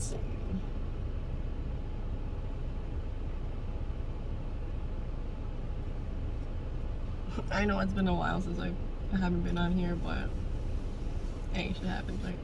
see. I know it's been a while since I haven't been on here, but hey, shit happens, right?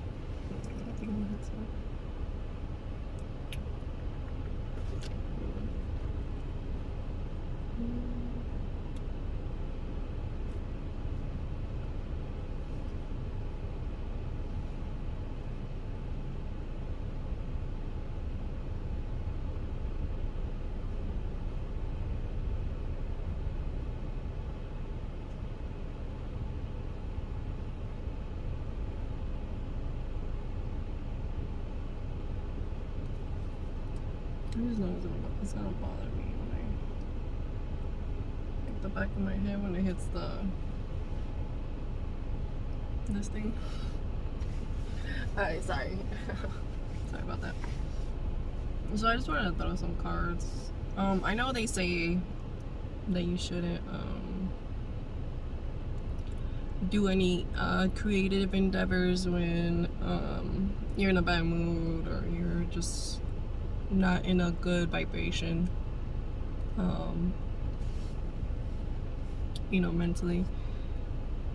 I just know it's gonna bother me when I hit the back of my head when it hits this thing. Alright, sorry. Sorry about that. So I just wanted to throw some cards. I know they say that you shouldn't do any creative endeavors when you're in a bad mood or you're just not in a good vibration, you know, mentally.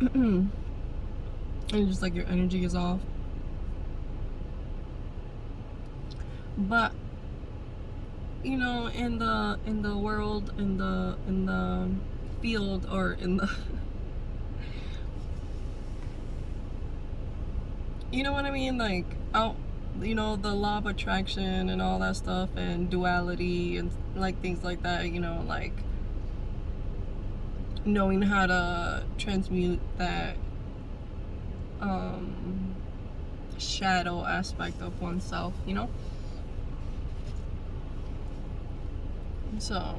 And just like your energy is off. But you know, in the world, in the field, or in the you know what I mean, like out, you know, the law of attraction and all that stuff, and duality and like things like that, you know, like knowing how to transmute that shadow aspect of oneself, you know. So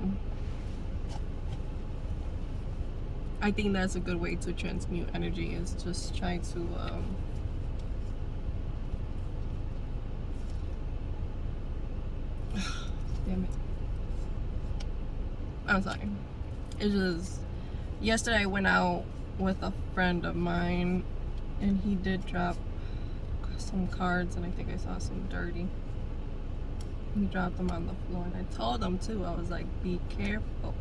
I think that's a good way to transmute energy, is just try to damn it, I'm sorry. It's just, yesterday I went out with a friend of mine and he did drop some cards, and I think I saw some dirty. He dropped them on the floor, and I told him too, I was like, be careful.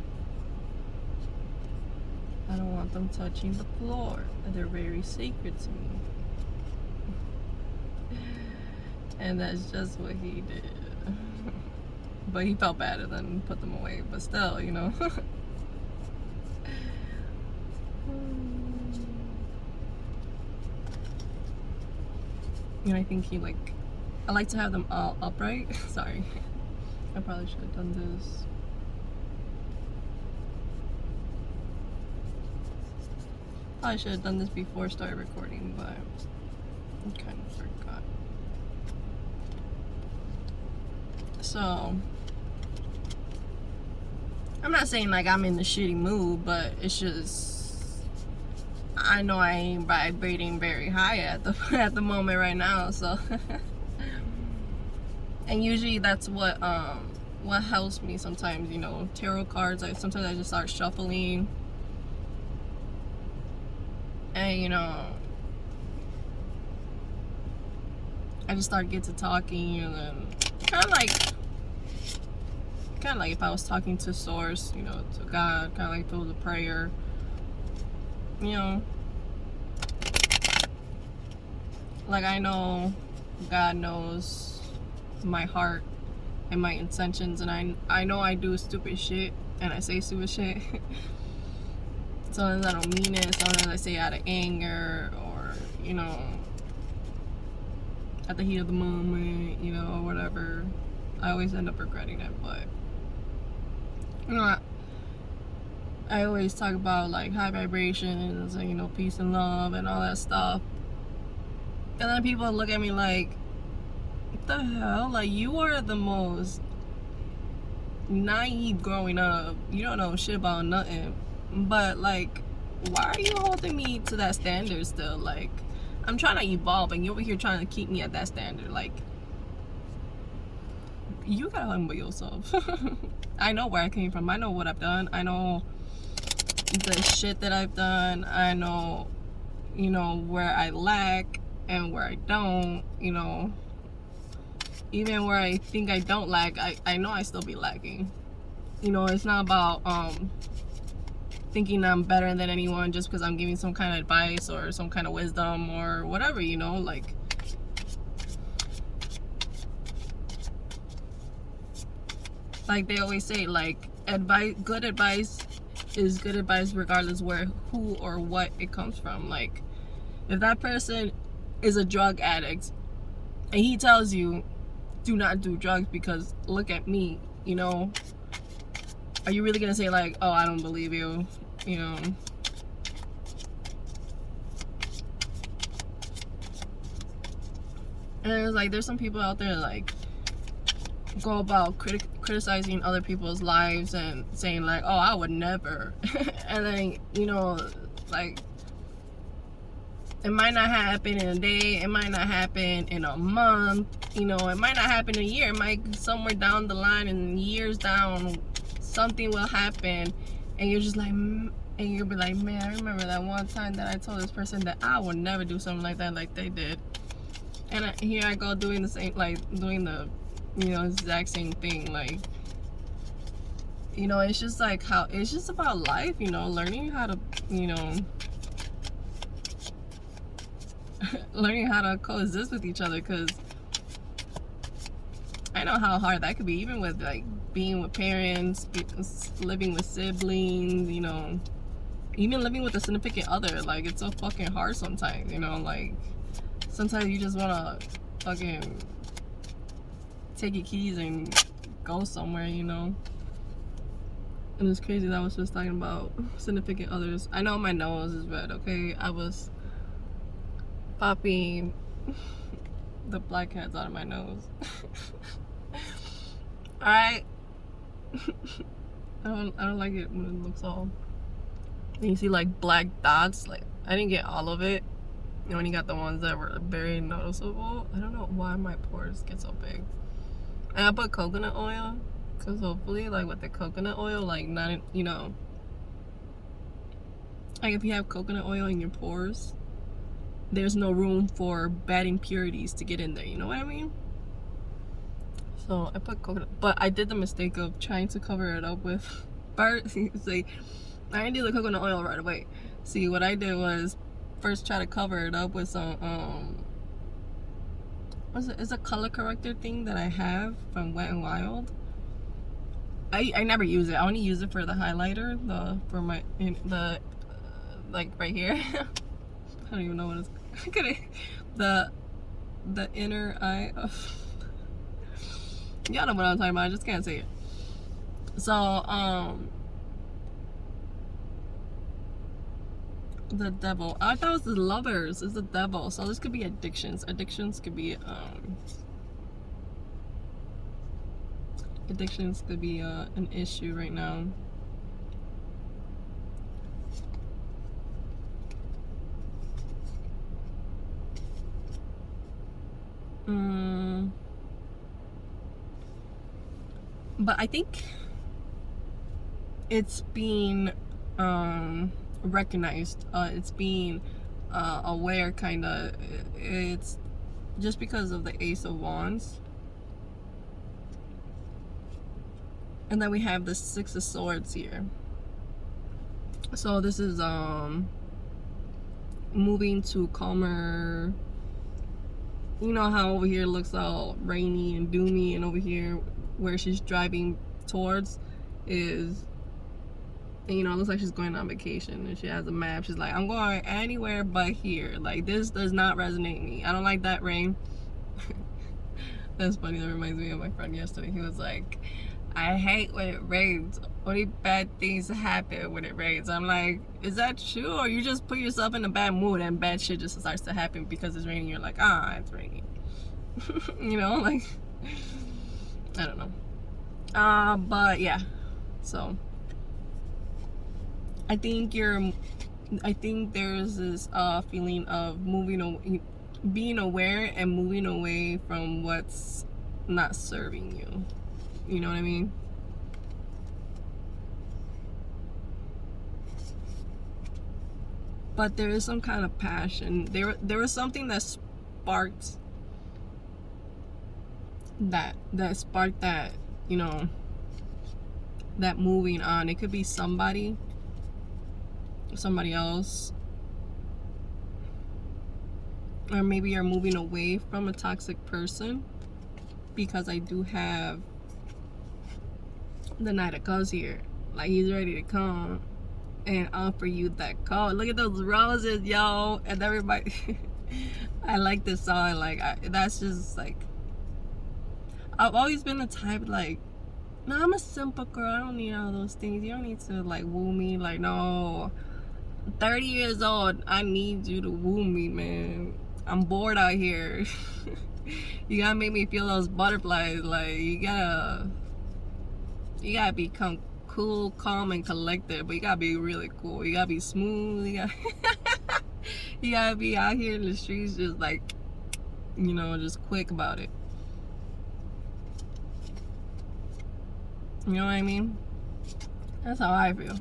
I don't want them touching the floor. They're very sacred to me. And that's just what he did. But he felt bad and then put them away. But still, you know. And I think he like, I like to have them all upright. Sorry. I probably should have done this. I should have done this before I started recording, but I kind of forgot. So, I'm not saying like I'm in the shitty mood, but it's just, I know I ain't vibrating very high at the moment right now, so. And usually that's what helps me sometimes, you know, tarot cards. Like sometimes I just start shuffling, and you know, I just start get to talking, and then kind of like if I was talking to source, you know, to God, kind of like through the prayer, you know, like I know God knows my heart and my intentions, and I know I do stupid shit and I say stupid shit. Sometimes I don't mean it, sometimes I say it out of anger, or you know, at the heat of the moment, you know, or whatever. I always end up regretting it, but you know, I always talk about like high vibrations and, you know, peace and love and all that stuff, and then people look at me like, what the hell, like you were the most naive growing up, you don't know shit about nothing, but like, why are you holding me to that standard still? Like, I'm trying to evolve and you're over here trying to keep me at that standard. Like, you gotta humble yourself. I know where I came from, I know what I've done, I know the shit that I've done, I know, you know, where I lack and where I don't, you know, even where I think I don't lack, I know I still be lacking. You know, it's not about thinking I'm better than anyone just because I'm giving some kind of advice or some kind of wisdom or whatever, you know, like they always say, like, good advice is good advice regardless who or what it comes from. Like, if that person is a drug addict and he tells you do not do drugs because look at me, you know, are you really gonna say like, oh, I don't believe you, you know? And it's like, there's some people out there like go about criticizing other people's lives and saying like, oh, I would never. And then, you know, like, it might not happen in a day, it might not happen in a month, you know, it might not happen in a year, it might somewhere down the line and years down, something will happen, and you're just like, and you'll be like, man, I remember that one time that I told this person that I would never do something like that, like they did. And here I go doing the same, like doing the, you know, exact same thing. Like, you know, it's just like how it's just about life, you know, learning how to, you know, learning how to coexist with each other, because I know how hard that could be, even with like being with parents, living with siblings, you know, even living with a significant other. Like, it's so fucking hard sometimes, you know, like sometimes you just want to fucking take your keys and go somewhere, you know. And it's crazy that I was just talking about significant others. I know my nose is red, okay? I was popping the blackheads out of my nose. Alright. I don't like it when it looks all, and you see like black dots. Like, I didn't get all of it. You only got the ones that were very noticeable. I don't know why my pores get so big. And I put coconut oil, because hopefully, like, with the coconut oil, like, not, you know, like, if you have coconut oil in your pores, there's no room for bad impurities to get in there, you know what I mean? So I put coconut, but I did the mistake of trying to cover it up with see, I didn't do the coconut oil right away. See, what I did was first try to cover it up with some what's it? It's a color corrector thing that I have from Wet n Wild. I never use it. I only use it for the highlighter, for my like right here. I don't even know what it's the inner eye of y'all know what I'm talking about. I just can't say it. So the devil. I thought it was the lovers. It's the devil. So this could be addictions. Addictions could be an issue right now. But I think it's being recognized. It's being aware, kind of. It's just because of the Ace of Wands. And then we have the Six of Swords here. So this is moving to calmer. You know how over here looks all rainy and doomy, and over here where she's driving towards is, you know, it looks like she's going on vacation, and she has a map. She's like, I'm going anywhere but here. Like, this does not resonate me. I don't like that rain. That's funny. That reminds me of my friend yesterday. He was like, I hate when it rains. Only bad things happen when it rains. I'm like, is that true? Or you just put yourself in a bad mood and bad shit just starts to happen because it's raining? You're like, it's raining. You know, like, I don't know. But yeah. So I think there's this feeling of being aware and moving away from what's not serving you. You know what I mean? But there is some kind of passion. There was something that sparked that spark, that, you know, that moving on. It could be somebody else, or maybe you're moving away from a toxic person, because I do have the Knight of Cups here. Like, he's ready to come and offer you that call. Look at those roses, yo. And everybody I like this song. Like, that's just like, I've always been the type, like, no, I'm a simple girl, I don't need all those things. You don't need to like woo me. Like, no, 30 years old, I need you to woo me, man. I'm bored out here. You gotta make me feel those butterflies. Like, you gotta become cool, calm, and collected, but you gotta be really cool. You gotta be smooth. You gotta be out here in the streets just like, you know, just quick about it. You know what I mean? That's how I feel.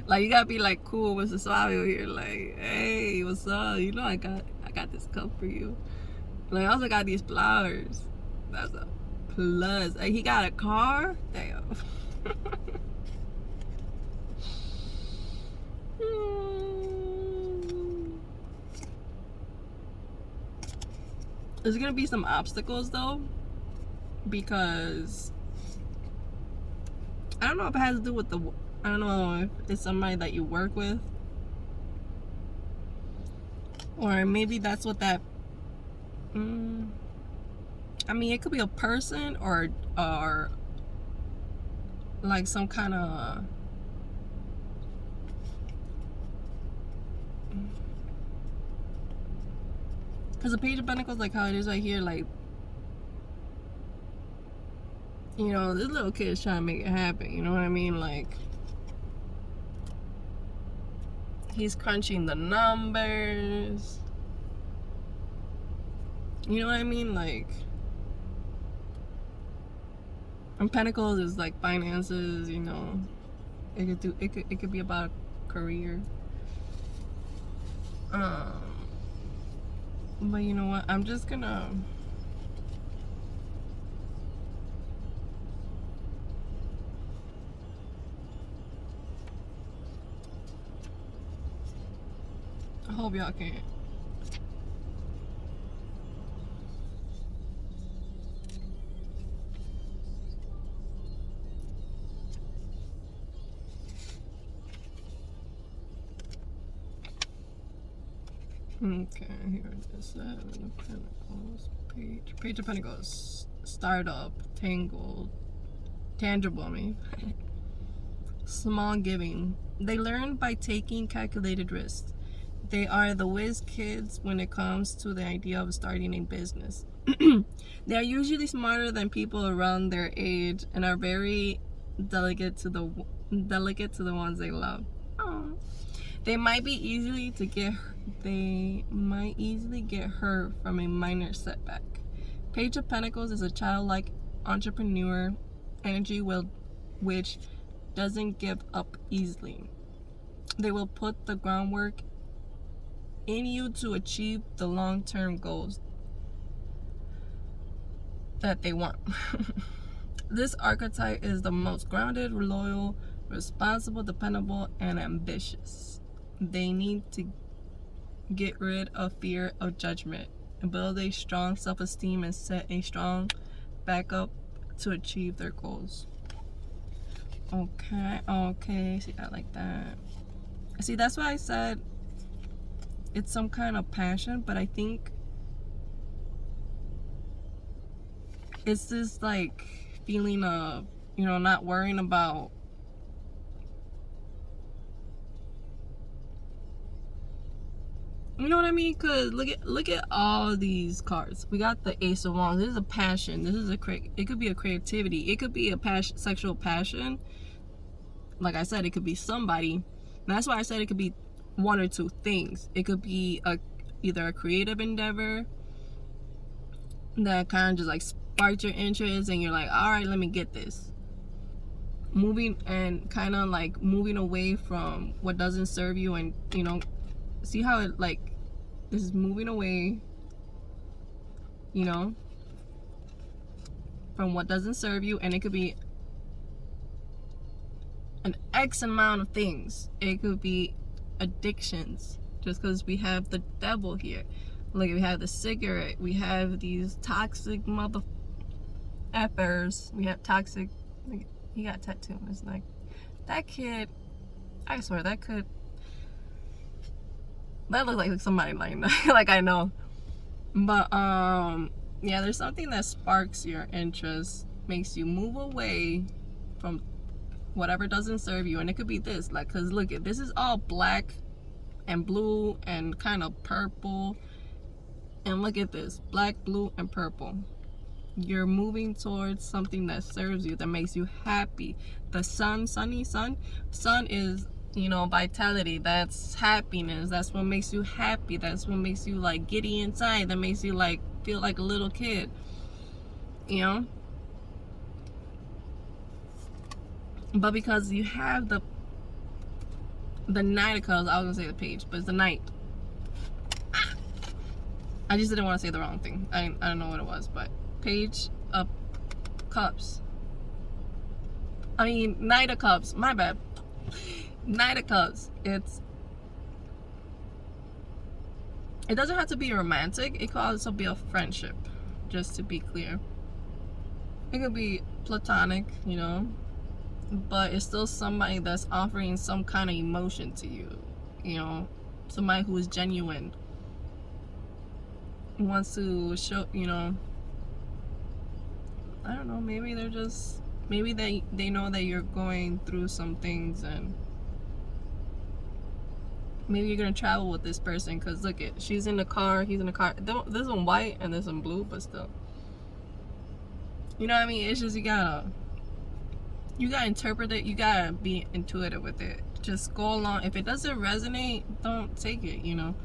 Like, you gotta be like cool with the suave here. Like, hey, what's up? You know, I got this cup for you. Like, I also got these flowers. That's a plus. Like, he got a car? Damn. There's gonna be some obstacles though, because I don't know if it has to do with I don't know if it's somebody that you work with, or maybe that's what that. I mean, it could be a person, or like some kind of. Because the Page of Pentacles, like how it is right here, like, you know, this little kid's trying to make it happen. You know what I mean? Like, he's crunching the numbers. You know what I mean? Like, and Pentacles is like finances. You know, it could be about a career. But you know what? I'm just gonna. I hope y'all can. Okay, here it is. Seven of Pentacles, Page of Pentacles, startup, tangible, I mean. Small giving. They learn by taking calculated risks. They are the whiz kids when it comes to the idea of starting a business. They are usually smarter than people around their age and are very delicate to the ones they love. Aww. They might easily get hurt from a minor setback. Page of Pentacles is a childlike entrepreneur energy which doesn't give up easily. They will put the groundwork in you to achieve the long-term goals that they want. This archetype is the most grounded, loyal, responsible, dependable, and ambitious. They need to get rid of fear of judgment and build a strong self-esteem and set a strong backup to achieve their goals. Okay, see, I like that. See, that's why I said it's some kind of passion, but I think it's this like feeling of, you know, not worrying about, you know what I mean? Cause look at all these cards. We got the Ace of Wands. This is a passion. This is it could be a creativity. It could be a passion, sexual passion. Like I said, it could be somebody. And that's why I said it could be one or two things. It could be either a creative endeavor that kind of just like sparked your interest and you're like, all right, let me get this. Moving and kind of like moving away from what doesn't serve you, and, you know, see how it like this is moving away, you know, from what doesn't serve you, and it could be an X amount of things. It could be addictions, just because we have the devil here. Like, we have the cigarette, we have these toxic mother effers, we have toxic, like, he got a tattoo on his neck. That kid, I swear, that looked like somebody like I know. But yeah, there's something that sparks your interest, makes you move away from whatever doesn't serve you. And it could be this, like, because look, this is all black and blue and kind of purple, and look at this, black, blue, and purple. You're moving towards something that serves you, that makes you happy. The sun is, you know, vitality. That's happiness. That's what makes you happy. That's what makes you like giddy inside. That makes you like feel like a little kid, you know. But because you have the Knight of Cups, I was gonna say the Page, but it's the Knight. I just didn't want to say the wrong thing. I don't know what it was, but Page of Cups. I mean, Knight of Cups. My bad. Knight of Cups. It doesn't have to be romantic. It could also be a friendship, just to be clear. It could be platonic, you know, but it's still somebody that's offering some kind of emotion to you, you know, somebody who is genuine, wants to show, you know, I don't know, maybe they're just, maybe they know that you're going through some things, and maybe you're gonna travel with this person, because look it, she's in the car, he's in the car. This one white and this one blue, but still, you know what I mean? It's just, you gotta interpret it, you gotta be intuitive with it. Just go along. If it doesn't resonate, don't take it, you know.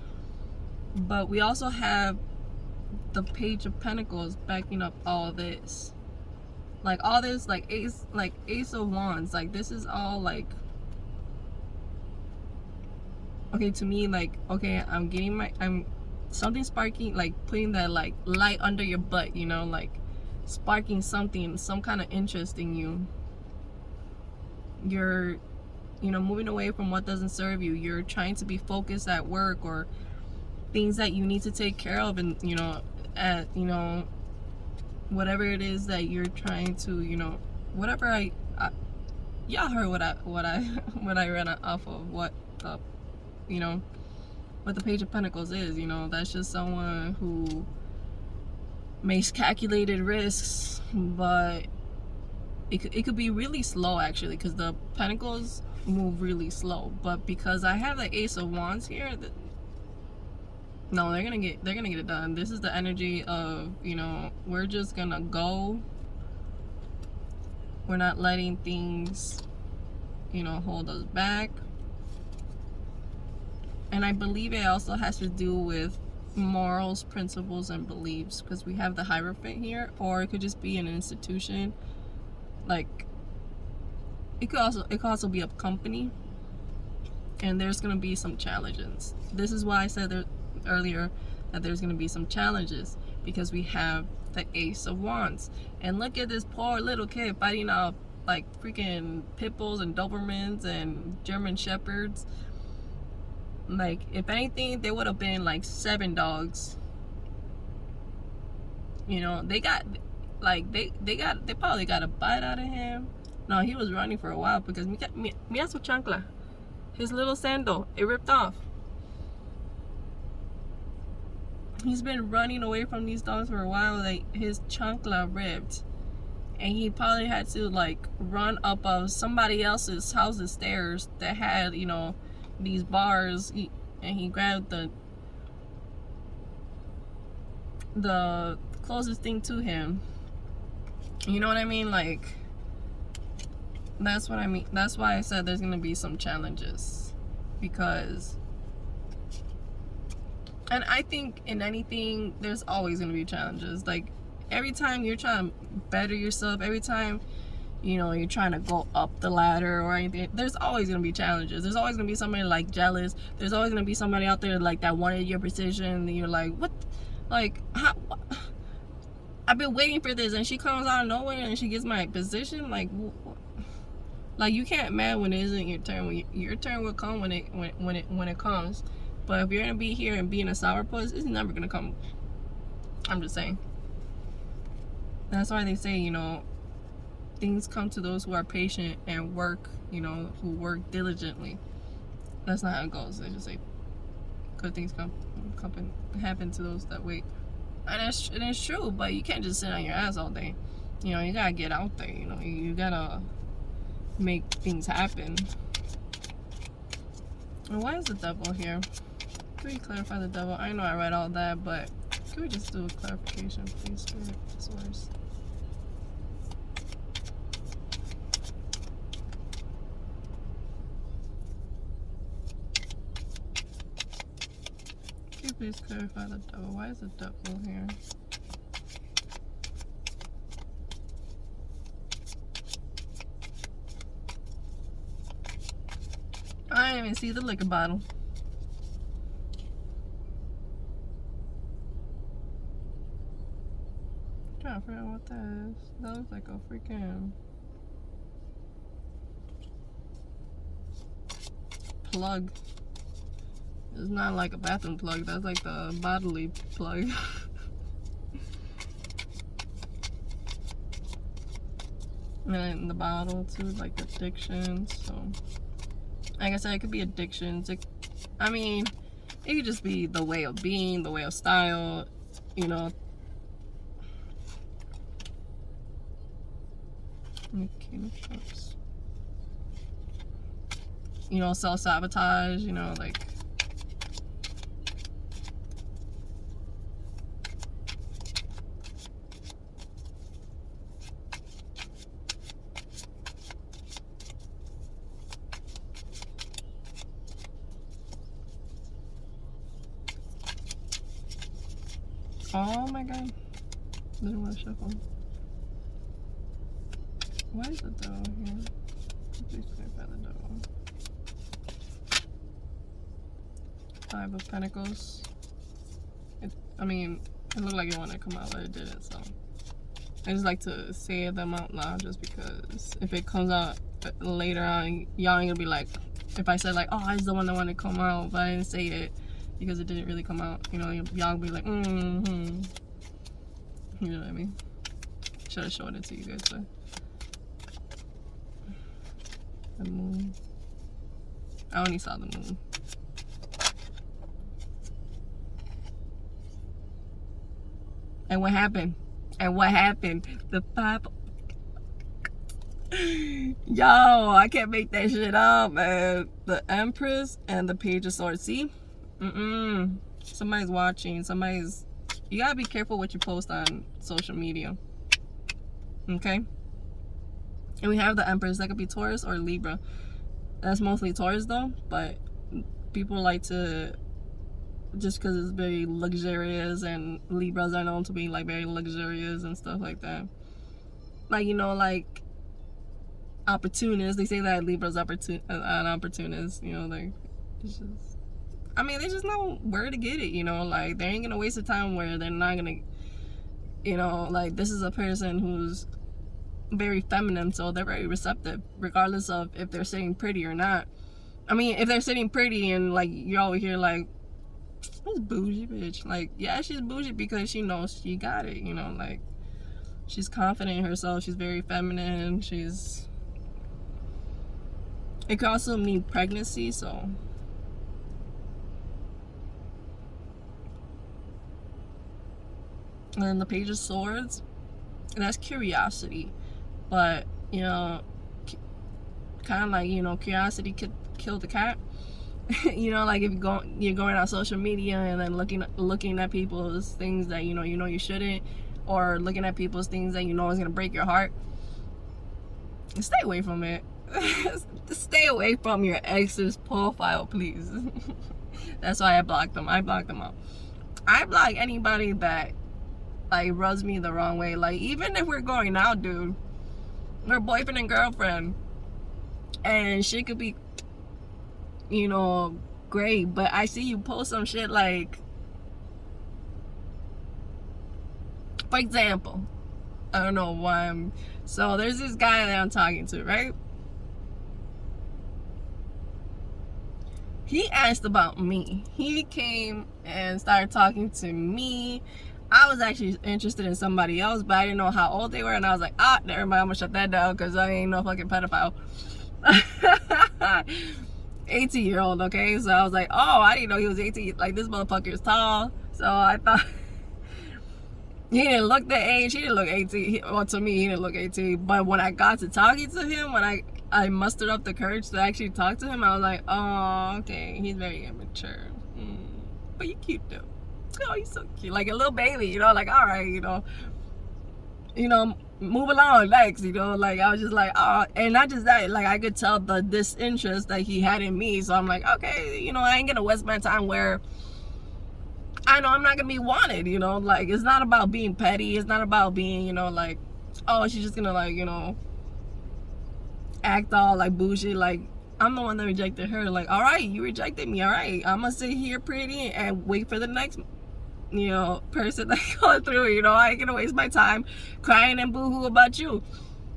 But we also have the Page of Pentacles backing up all this. Like all this, like Ace of Wands, like this is all like, okay, to me, like, okay, I'm something sparking, like putting that like light under your butt, you know, like sparking something, some kind of interest in you. You're, you know, moving away from what doesn't serve you. You're trying to be focused at work, or things that you need to take care of, and you know, at, you know, whatever it is that you're trying to, you know, whatever y'all heard what I read off of what the, you know, what the Page of Pentacles is. You know, that's just someone who makes calculated risks, but it could be really slow, actually, because the Pentacles move really slow. But because I have the Ace of Wands here, no, they're gonna get it done. This is the energy of, you know, we're just gonna go. We're not letting things, you know, hold us back. And I believe it also has to do with morals, principles, and beliefs, because we have the Hierophant here, or it could just be an institution. Like, it could also be a company, and there's gonna be some challenges. This is why I said earlier that there's gonna be some challenges, because we have the Ace of Wands, and look at this poor little kid fighting off like freaking pit bulls and Dobermans and German Shepherds. Like, if anything, they would have been like 7 dogs. You know, they probably got a bite out of him. No, he was running for a while, because mira su chancla, his little sandal, it ripped off. He's been running away from these dogs for a while. Like, his chancla ripped, and he probably had to like run up of somebody else's house's stairs that had, you know, these bars, and he grabbed the closest thing to him. You know what I mean? Like, that's what I mean. That's why I said there's gonna be some challenges, because, and I think in anything there's always gonna be challenges. Like, every time you're trying to better yourself, every time, you know, you're trying to go up the ladder or anything, there's always gonna be challenges. There's always gonna be somebody like jealous. There's always gonna be somebody out there like that wanted your precision, and you're like, what, like, how, what? I've been waiting for this, and she comes out of nowhere and she gets my position. Like you can't mad when it isn't your turn. When your turn will come when it comes. But if you're gonna be here and be in a sourpuss, it's never gonna come. I'm just saying. That's why they say, you know, things come to those who are patient and work, you know, who work diligently. That's not how it goes. They just say good things happen to those that wait. And it's true, but you can't just sit on your ass all day. You know, you gotta get out there. You know, you gotta make things happen. And why is the devil here? Can we clarify the devil? I know I read all that, but can we just do a clarification, please, Spirit Source? Can you please clarify the devil? Why is the devil here? I didn't even see the liquor bottle. I'm trying to figure out what that is. That looks like a freaking plug. It's not like a bathroom plug. That's like the bodily plug. And the bottle too, like addictions. So, like I said, it could be addictions. I mean, it could just be the way of being, the way of style, you know. You know, self-sabotage, you know, like oh my god. Didn't want to shuffle. Why is the devil here? Please clarify the devil. Five of Pentacles. I mean, it looked like it wanted to come out, but it didn't, so. I just like to say them out loud just because if it comes out later on, y'all ain't gonna be like, if I said like, oh, I was the one that wanted to come out, but I didn't say it because it didn't really come out. You know, y'all be like, mm-hmm. You know what I mean? Should have shown it to you guys, but. The moon. I only saw the moon. And what happened? And what happened? The Five. Yo, I can't make that shit up, man. The Empress and the Page of Swords. See? Somebody's watching. You gotta be careful what you post on social media. Okay? And we have the Empress. That could be Taurus or Libra. That's mostly Taurus though, but people like to, just because it's very luxurious, and Libras are known to be like very luxurious and stuff like that. Like, you know, like opportunists. They say that Libra's an opportunist. You know, like it's just. I mean, they just know where to get it. You know, like they ain't gonna waste the time where they're not gonna. You know, like this is a person who's very feminine, so they're very receptive, regardless of if they're sitting pretty or not. I mean, if they're sitting pretty and like you're over here like, this bougie bitch. Like, yeah, she's bougie because she knows she got it. You know, like she's confident in herself. She's very feminine. It could also mean pregnancy, so. And then the Page of Swords, and that's curiosity. But, you know, kind of like, you know, curiosity could kill the cat. You know, like if you're going on social media and then looking at people's things that you know you shouldn't, or looking at people's things that you know is gonna break your heart. Stay away from it. Stay away from your ex's profile, please. That's why I blocked them. I blocked them out. I block anybody that like rubs me the wrong way. Like, even if we're going out, dude, we're boyfriend and girlfriend, and shit could be, you know, great, but I see you post some shit like, For example, I don't know why so there's this guy that I'm talking to, right? He asked about me. He came and started talking to me. I was actually interested in somebody else, but I didn't know how old they were, and I was like, never mind, I'm gonna shut that down because I ain't no fucking pedophile. 18-year-old, okay? So I was like, I didn't know he was 18. Like, this motherfucker is tall. So I thought he didn't look the age. He didn't look 18. Well, to me, he didn't look 18. But when I got to talking to him, when I mustered up the courage to actually talk to him, I was like, oh, okay, he's very immature. But you cute though. Oh, he's so cute. Like a little baby, you know, like, all right, move along next, like I was just like, and not just that, like I could tell the disinterest that he had in me. So I'm like, okay, I ain't gonna waste my time where I know I'm not gonna be wanted, like it's not about being petty, it's not about being, like, she's just gonna like, act all like bougie. Like, I'm the one that rejected her. Like, all right, you rejected me, all right, I'm gonna sit here pretty and wait for the next person that going through. I ain't gonna waste my time crying and boo-hoo about you.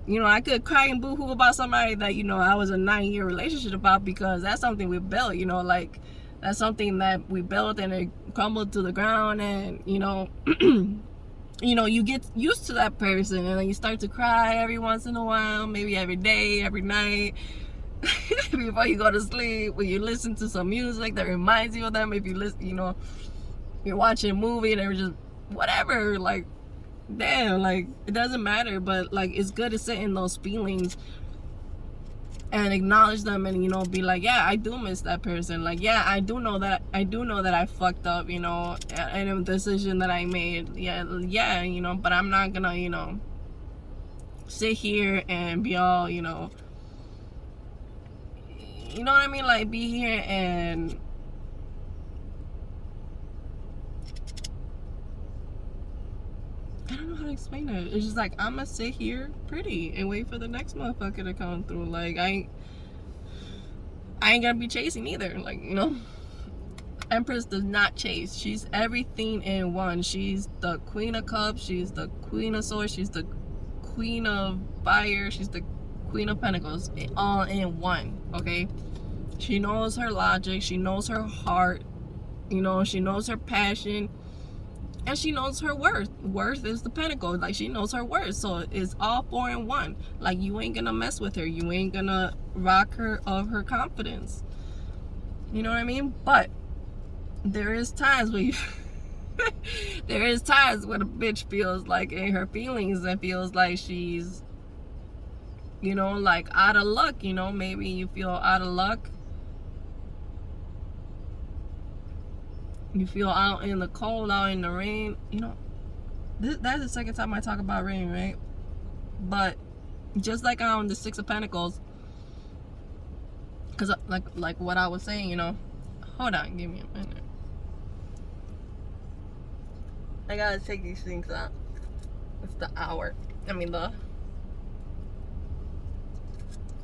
I could cry and boo-hoo about somebody that I was a 9-year relationship about, because that's something we built, like that's something that we built and it crumbled to the ground. And you get used to that person, and then you start to cry every once in a while, maybe every day, every night before you go to sleep, when you listen to some music that reminds you of them. If you listen, you're watching a movie and they're just whatever, like, damn, like, it doesn't matter. But like, it's good to sit in those feelings and acknowledge them, and be like, yeah, I do miss that person. Like, yeah, I do know that I fucked up, and a decision that I made. Yeah, but I'm not gonna sit here and be all, you know what I mean, like, be here and I don't know how to explain it. It's just like, I'm gonna sit here pretty and wait for the next motherfucker to come through. Like, I ain't gonna be chasing either. Like, Empress does not chase. She's everything in one. She's the Queen of Cups. She's the Queen of Swords. She's the Queen of Fire. She's the Queen of Pentacles. All in one, okay? She knows her logic. She knows her heart. She knows her passion. And she knows her worth. Worth is the pentacle. Like, she knows her worth. So it's all 4 in 1. Like, you ain't gonna mess with her. You ain't gonna rock her of her confidence. You know what I mean? But there is times where there is times when a bitch feels like in her feelings and feels like she's, like, out of luck. Maybe you feel out of luck. You feel out in the cold, out in the rain. That's the second time I talk about rain, right? But just like on the 6 of Pentacles, because like what I was saying, hold on, give me a minute. I gotta take these things out. It's the hour. I mean, the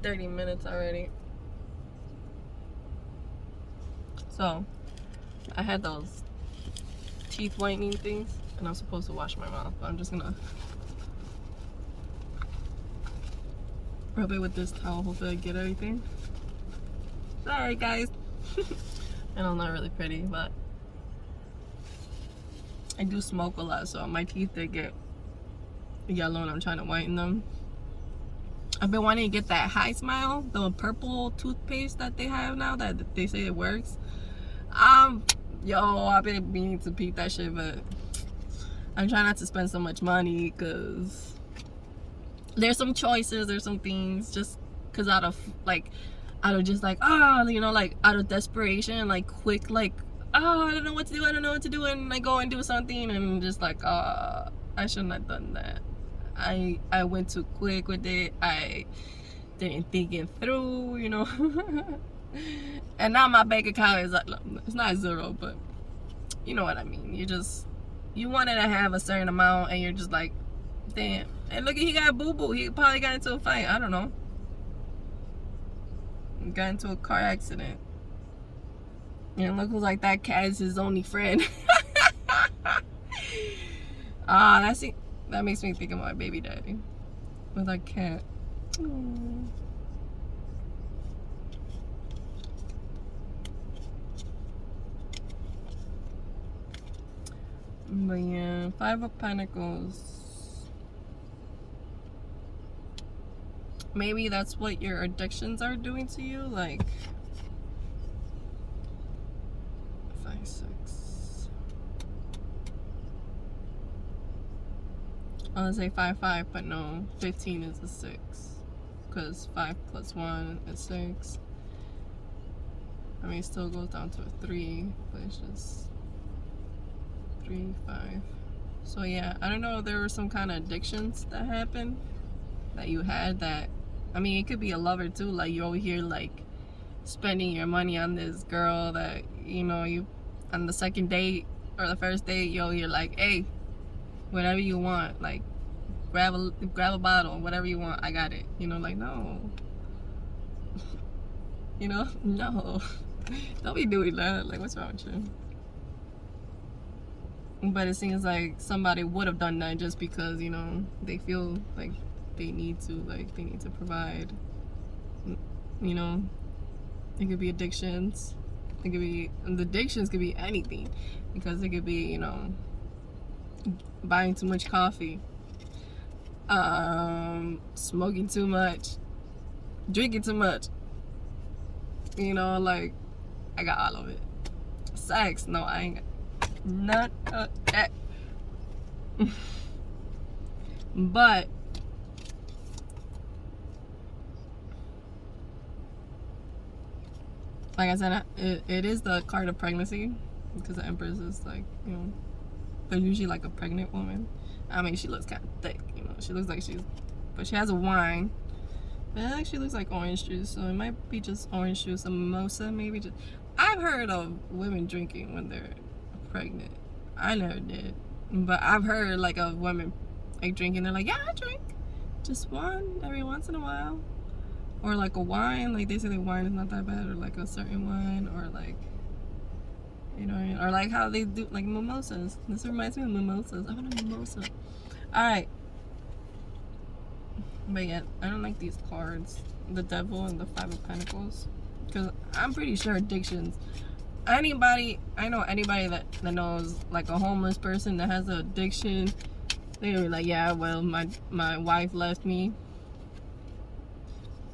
30 minutes already. So I had those teeth whitening things, and I'm supposed to wash my mouth, but I'm just gonna rub it with this towel. Hopefully I get everything. Sorry, guys. And I'm not really pretty, but I do smoke a lot, so my teeth, they get yellow and I'm trying to whiten them. I've been wanting to get that High Smile, the purple toothpaste that they have now that they say it works. I've been meaning to peep that shit, but I'm trying not to spend so much money, because there's some choices, there's some things, just because out of just like, like out of desperation, like quick, like, I don't know what to do, and I go and do something, and just like, I shouldn't have done that. I went too quick with it. I didn't think it through, and now my bank account is like, it's not 0, but you know what I mean. You wanted to have a certain amount, and you're just like, damn. And look, he got boo-boo. He probably got into a fight. I don't know. Got into a car accident. And it looks like that cat is his only friend. That's it. That makes me think of my baby daddy with a cat. Aww. But yeah, Five of Pentacles. Maybe that's what your addictions are doing to you. Like 5, 6. I was gonna say 5, 5, but no, 15 is a 6. Because 5 plus 1 is 6. I mean, it still goes down to a 3, but it's just 3, 5. So yeah, I don't know if there were some kind of addictions that happened that you had that, I mean, it could be a lover too. Like you're over here like spending your money on this girl that, you know, you on the second date or the first date, you're like, hey, whatever you want, like grab a bottle, whatever you want, I got it. You know, like no. You know, no. Don't be doing that. Like, what's wrong with you? But it seems like somebody would have done that just because, you know, they feel like they need to provide. You know, it could be addictions. It could be, the addictions could be anything, because it could be, you know, buying too much coffee, smoking too much, drinking too much. You know, like, I got all of it. Sex, no, I ain't got none of that. But like I said, it is the card of pregnancy, because the Empress is like, you know, they're usually like a pregnant woman. I mean, she looks kind of thick, you know. She looks like but she has a wine. It actually looks like orange juice, so it might be just orange juice, a mimosa, maybe. Just, I've heard of women drinking when they're pregnant. I never did, but I've heard like of women like drinking. They're like, yeah, I drink just one every once in a while, or like a wine. Like they say the wine is not that bad, or like a certain wine, or like, you know, or like how they do like mimosas. This reminds me of mimosas. I want a mimosa. All right. But yeah, I don't like these cards, the Devil and the Five of Pentacles, because I'm pretty sure addictions, I know anybody that knows like a homeless person that has an addiction, they'll be like, yeah, well, my wife left me,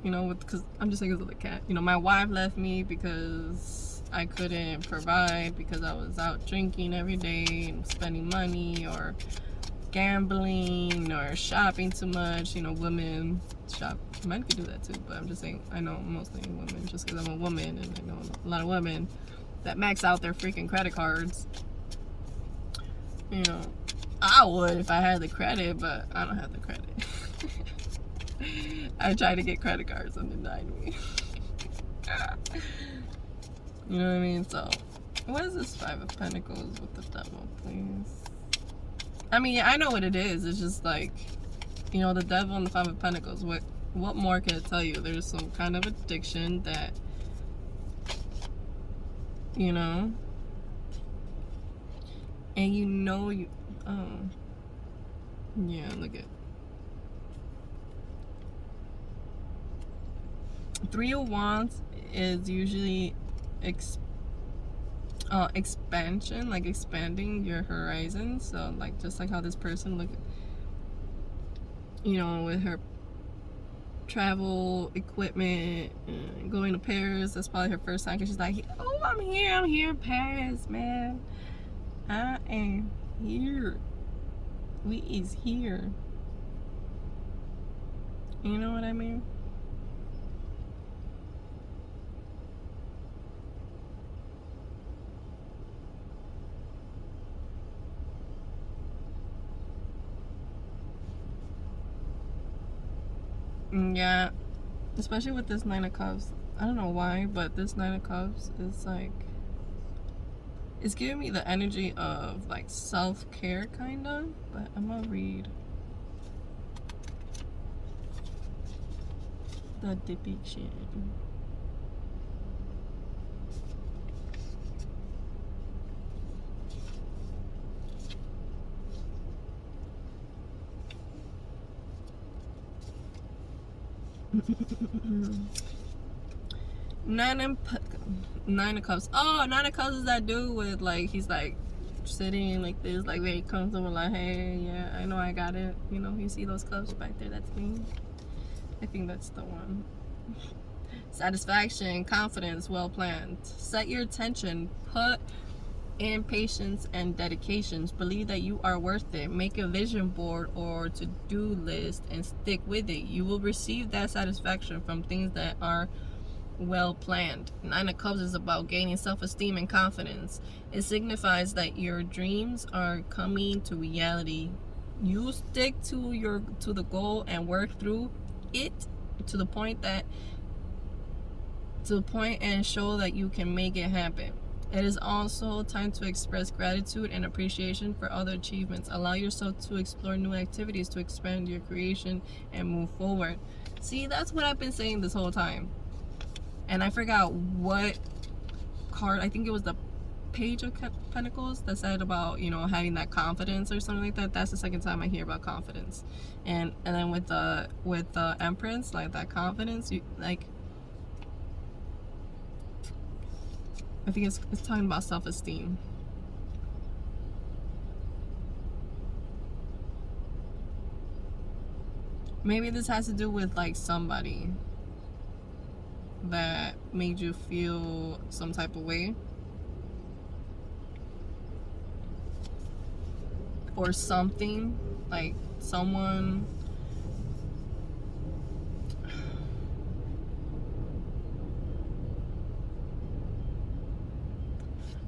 you know, because I'm just thinking of the cat, you know, my wife left me because I couldn't provide, because I was out drinking every day and spending money, or gambling, or shopping too much. You know, women shop, men could do that too, but I'm just saying, I know mostly women, just because I'm a woman, and I know a lot of women that max out their freaking credit cards. You know, I would if I had the credit, but I don't have the credit. I tried to get credit cards and denied me. You know what I mean? So what is this Five of Pentacles with the Devil, please? I mean, I know what it is. It's just like, you know, the Devil and the Five of Pentacles. What more can I tell you? There's some kind of addiction that, you know, and you know you, oh, yeah, look at Three of Wands is usually expansion, like expanding your horizons. So like, just like how this person, look, you know, with her travel equipment, going to Paris, that's probably her first time, because she's like, oh, I'm here in Paris, man, I am here, we is here, you know what I mean? Yeah, especially with this Nine of Cups. I don't know why, but this Nine of Cups is like, it's giving me the energy of like self-care kind of, but I'm gonna read the depiction. Nine of, Nine of Cups. Oh, Nine of Cups is that dude with like, he's like sitting like this, like very comfortable, like, hey, yeah, I know I got it. You know, you see those cups back there? That's me. I think that's the one. Satisfaction, confidence, well planned. Set your attention. Put in patience and dedications. Believe that you are worth it. Make a vision board or to-do list and stick with it. You will receive that satisfaction from things that are well planned. Nine of Cups is about gaining self-esteem and confidence. It signifies that your dreams are coming to reality. You stick to the goal and work through it to the point and show that you can make it happen. It is also time to express gratitude and appreciation for other achievements. Allow yourself to explore new activities to expand your creation and move forward. See, that's what I've been saying this whole time. And I forgot what card, I think it was the Page of Pentacles that said about, you know, having that confidence or something like that. That's the second time I hear about confidence. And then with the Empress, like that confidence, you like, I think it's talking about self-esteem. Maybe this has to do with like somebody that made you feel some type of way, or something, like someone.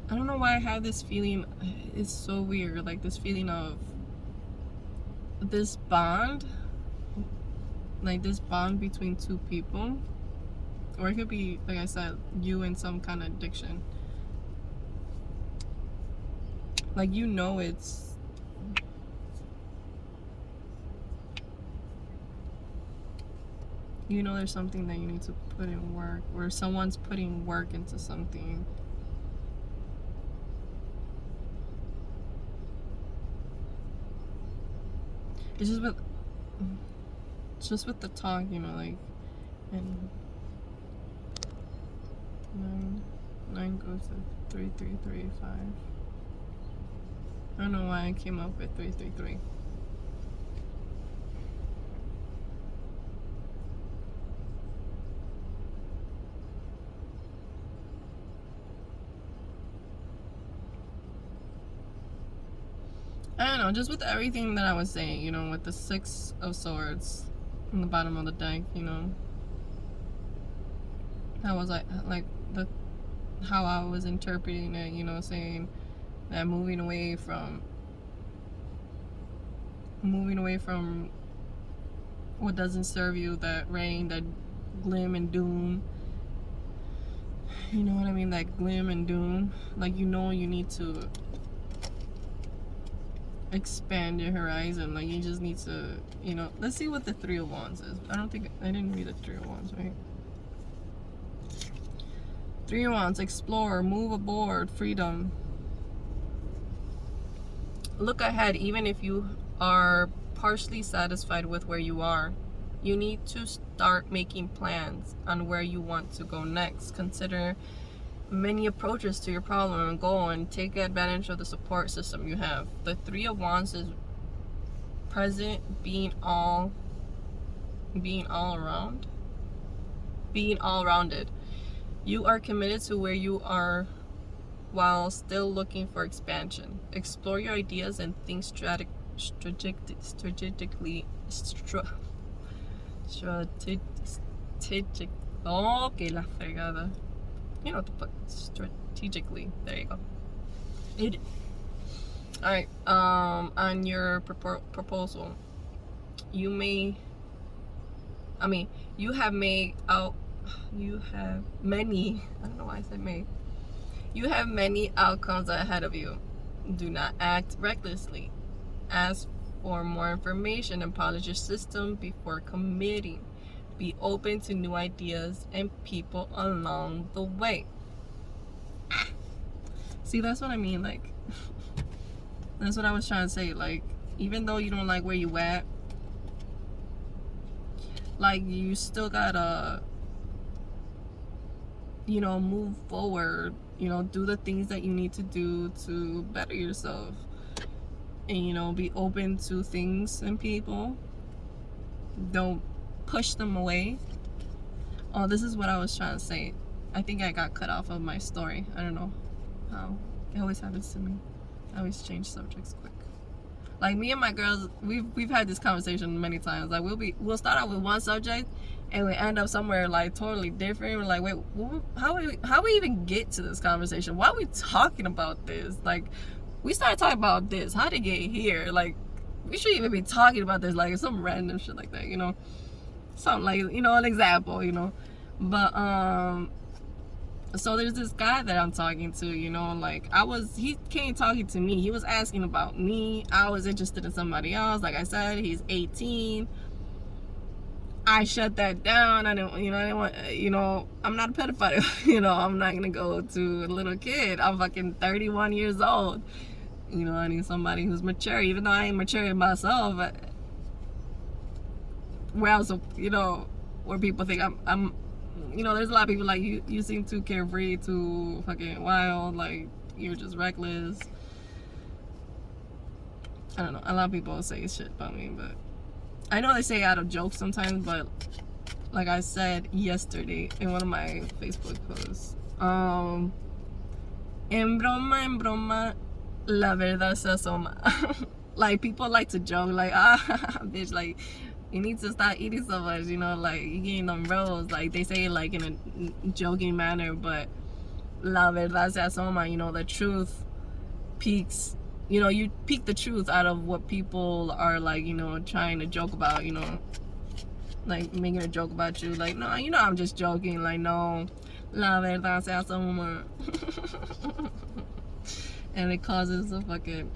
I don't know why I have this feeling. It's so weird, like this feeling of this bond, like this bond between two people, or it could be, like I said, you and some kind of addiction. Like, you know, it's, you know, there's something that you need to put in work, or someone's putting work into something. It's just with the talk, you know, like, and nine goes to 3335. I don't know why I came up with 333. I don't know, just with everything that I was saying, you know, with the Six of Swords in the bottom of the deck, you know, that was like the how I was interpreting it, you know, saying that moving away from what doesn't serve you, that rain, that gloom and doom. You know what I mean? That gloom and doom. Like, you know, you need to expand your horizon. Like, you just need to, you know, let's see what the Three of Wands is. I didn't read the Three of Wands, right? Three of Wands, explore, move aboard, freedom. Look ahead, even if you are partially satisfied with where you are. You need to start making plans on where you want to go next. Consider many approaches to your problem and goal, and take advantage of the support system you have. The Three of Wands is present, being all rounded. You are committed to where you are while still looking for expansion. Explore your ideas and think strategically. Okay, la fregada. You know what to put strategically. There you go. Alright, on your proposal, you have many, I don't know why I said may. You have many outcomes ahead of you. Do not act recklessly. Ask for more information and polish your system before committing. Be open to new ideas and people along the way. See, that's what I mean, like, that's what I was trying to say. Like, even though you don't like where you at, Like, you still gotta, you know, move forward, you know, do the things that you need to do to better yourself, and, you know, be open to things and people. Don't push them away. Oh, this is what I was trying to say. I think I got cut off of my story. I don't know how. It always happens to me. I always change subjects quick. Like, me and my girls, we've had this conversation many times. Like, we'll start out with one subject and we end up somewhere like totally different. We're like, wait, how we even get to this conversation? Why are we talking about this? Like, we started talking about this. How did it get here? Like, we shouldn't even be talking about this. Like, some random shit like that, you know? Something like, you know, an example, you know? But so there's this guy that I'm talking to, you know, like, he came talking to me. He was asking about me. I was interested in somebody else. Like I said, he's 18. I shut that down. I didn't want, you know, I'm not a pedophile. You know, I'm not gonna go to a little kid. I'm fucking 31 years old. You know, I need somebody who's mature, even though I ain't mature myself. Where else, you know, where people think I'm you know, there's a lot of people like, you seem too carefree, too fucking wild, like, you're just reckless. I don't know, a lot of people say shit about me, but I know they say it out of jokes sometimes, but like I said yesterday in one of my Facebook posts, en broma, la verdad se asoma. Like, people like to joke, like, bitch, like, you need to stop eating so much, you know, like, you getting them rolls. Like, they say it like in a joking manner, but la verdad se asoma, you know, the truth peaks, you know, you peek the truth out of what people are, like, you know, trying to joke about, you know, like, making a joke about you, like, no, you know, I'm just joking, like, no, la verdad se asoma. And it causes a fucking,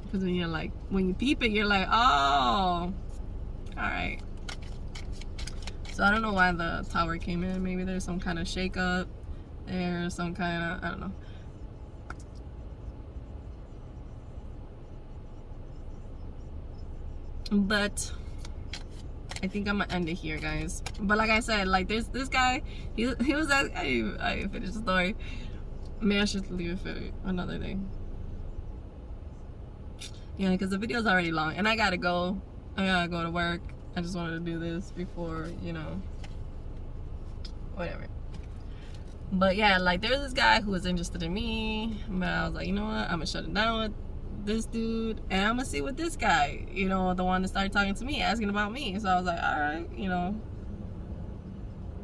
because when you're like, when you peep it, you're like, oh, alright. So I don't know why the tower came in. Maybe there's some kind of shake-up. There's some kind of, I don't know. But I think I'm gonna end it here, guys. But like I said, like, there's this guy, he was at, I finished the story. Maybe I should leave it for another day. Yeah, because the video's already long and I gotta go to work. I just wanted to do this before, you know, whatever. But yeah, like, there's this guy who was interested in me, but I was like, you know what, I'm gonna shut it down with this dude and I'm gonna see what this guy, you know, the one that started talking to me, asking about me. So I was like, all right, you know,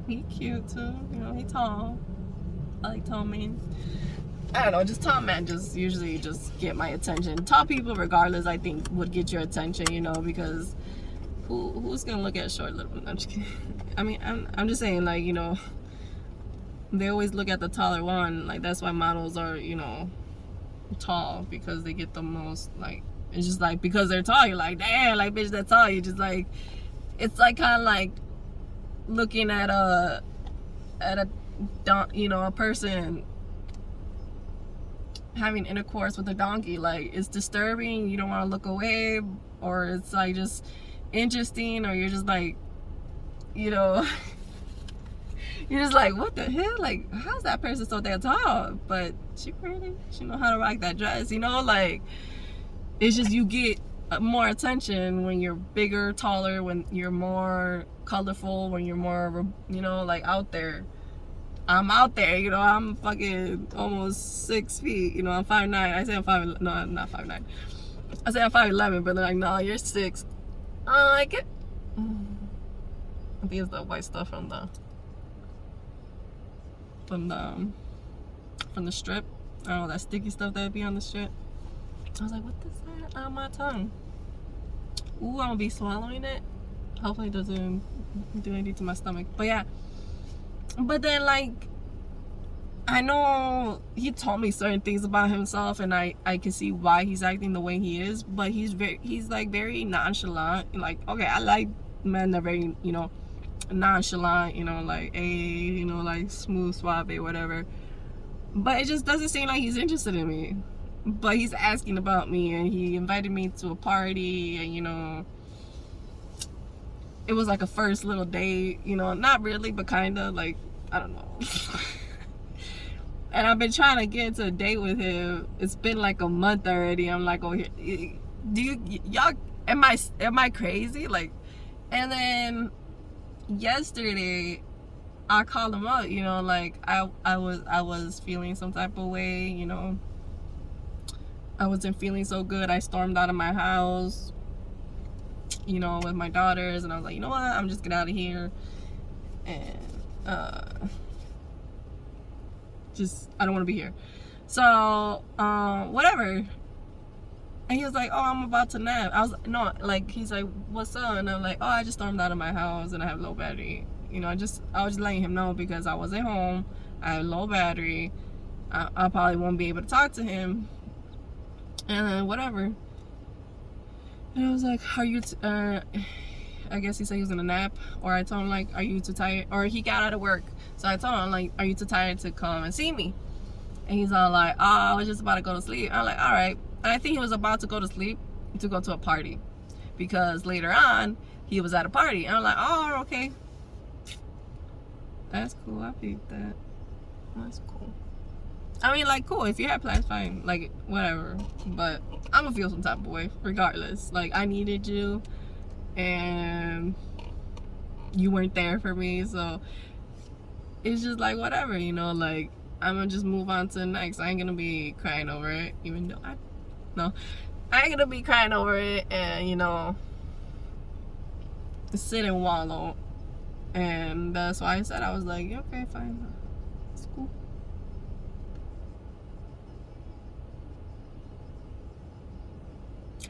he cute too, you know, he tall. I like tall men. I don't know, just tall men just usually just get my attention. Tall people, regardless, I think would get your attention, you know, because who's gonna look at short little? I'm just kidding. I mean, I'm just saying, like, you know, they always look at the taller one. Like, that's why models are, you know, tall, because they get the most, like, it's just like, because they're tall, you're like, damn, like, bitch, that's tall. You just like, it's like kind of like looking at a you know, a person having intercourse with a donkey. Like, it's disturbing, you don't want to look away, or it's like just interesting, or you're just like, you know, you're just like, what the hell, like, how's that person so damn tall? But she pretty, she know how to rock that dress, you know, like, it's just, you get more attention when you're bigger, taller, when you're more colorful, when you're more, you know, like, out there. I'm out there, you know, I'm fucking almost 6 feet, you know, I'm 5'9". I say I'm 5', no, I'm not 5'9". I say I'm 5'11", but they're like, no, you're 6. I think it's the white stuff from the strip. I don't know, that sticky stuff that would be on the strip. I was like, what is that on my tongue? Ooh, I'm gonna be swallowing it. Hopefully it doesn't do anything to my stomach. But yeah. But then, like, I know he told me certain things about himself, and I can see why he's acting the way he is, but he's like very nonchalant. Like, okay, I like men that are very, you know, nonchalant, you know, like, hey, you know, like, smooth, suave, whatever. But it just doesn't seem like he's interested in me. But he's asking about me, and he invited me to a party, and, you know, it was like a first little date, you know, not really, but kind of, like, I don't know. And I've been trying to get into a date with him. It's been like a month already. I'm like, oh, do y'all, am I crazy? Like, and then yesterday I called him up, you know, like I was feeling some type of way, you know. I wasn't feeling so good. I stormed out of my house, you know, with my daughters, and I was like, you know what, I'm just get out of here, and just, I don't want to be here. So whatever. And he was like, oh, I'm about to nap. I was no, like, he's like, what's up? And I'm like, oh, I just stormed out of my house and I have low battery. You know, I was just letting him know because I wasn't home. I have low battery. I probably won't be able to talk to him. And then whatever. And I was like, are you I guess he said he was in a nap, or I told him, like, are you too tired? Or he got out of work, so I told him, like, are you too tired to come and see me? And he's all like, oh, I was just about to go to sleep. I'm like, all right. And I think he was about to go to sleep to go to a party, because later on he was at a party, and I'm like, oh, okay, that's cool. I peeped that. That's cool. I mean, like, cool, if you have plans, fine, like, whatever, but I'm gonna feel some type of way regardless. Like, I needed you and you weren't there for me, so it's just like, whatever, you know. Like, I'm gonna just move on to the next. I ain't gonna be crying over it, even though I ain't gonna be crying over it, and, you know, sit and wallow. And that's why I said, I was like, okay, fine, it's cool.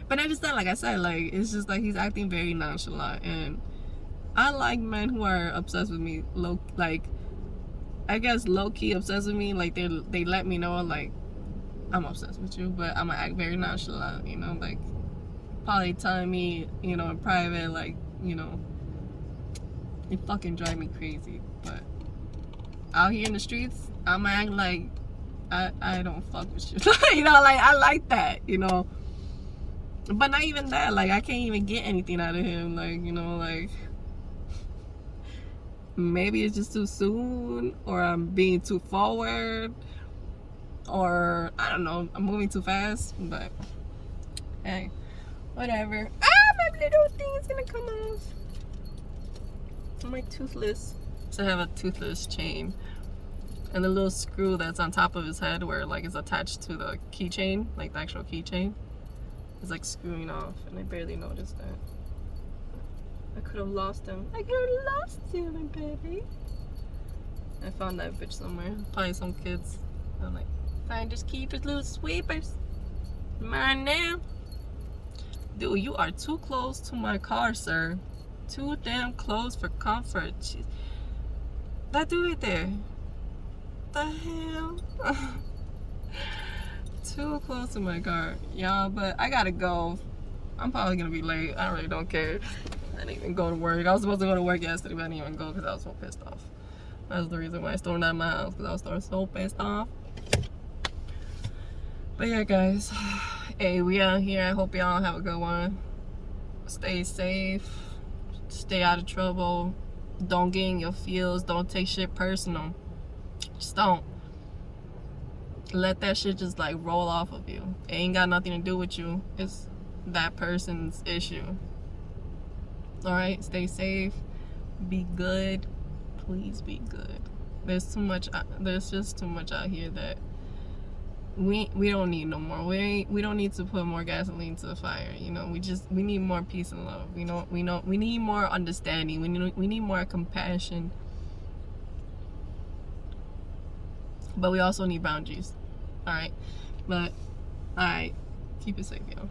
But I just said, like I said, like, it's just like he's acting very nonchalant, and I like men who are obsessed with me, I guess low-key obsessed with me. Like, they let me know, like, I'm obsessed with you, but I'm gonna act very nonchalant, you know, like, probably telling me, you know, in private, like, you know, it fucking drive me crazy. But out here in the streets, I'm act like I don't fuck with you. You know, like, I like that, you know. But not even that, like, I can't even get anything out of him, like, you know, like, maybe it's just too soon, or I'm being too forward, or I don't know, I'm moving too fast. But hey, whatever. My little thing is gonna come off. My toothless. So I have a toothless chain, and the little screw that's on top of his head, where, like, it's attached to the keychain, like the actual keychain, is, like, screwing off, and I barely noticed that. I could have lost him. I could have lost you, my baby. I found that bitch somewhere. Probably some kids. I'm like, finders keepers, little sweepers. Mine now. Dude, you are too close to my car, sir. Too damn close for comfort. Jeez. That dude right there. The hell? Too close to my car, y'all. But I gotta go. I'm probably gonna be late. I really don't care. I didn't even go to work. I was supposed to go to work yesterday, but I didn't even go because I was so pissed off. That's the reason why I stormed out of my house, because I was so pissed off. But yeah, guys, hey, we out here. I hope y'all have a good one. Stay safe. Stay out of trouble. Don't get in your feels. Don't take shit personal. Just don't. Let that shit just, like, roll off of you. It ain't got nothing to do with you. It's that person's issue. Alright, stay safe. Be good. Please be good. There's just too much out here that we don't need no more. We don't need to put more gasoline to the fire, you know. We need more peace and love. We need more understanding. We need more compassion. But we also need boundaries. Alright? But alright, keep it safe, y'all.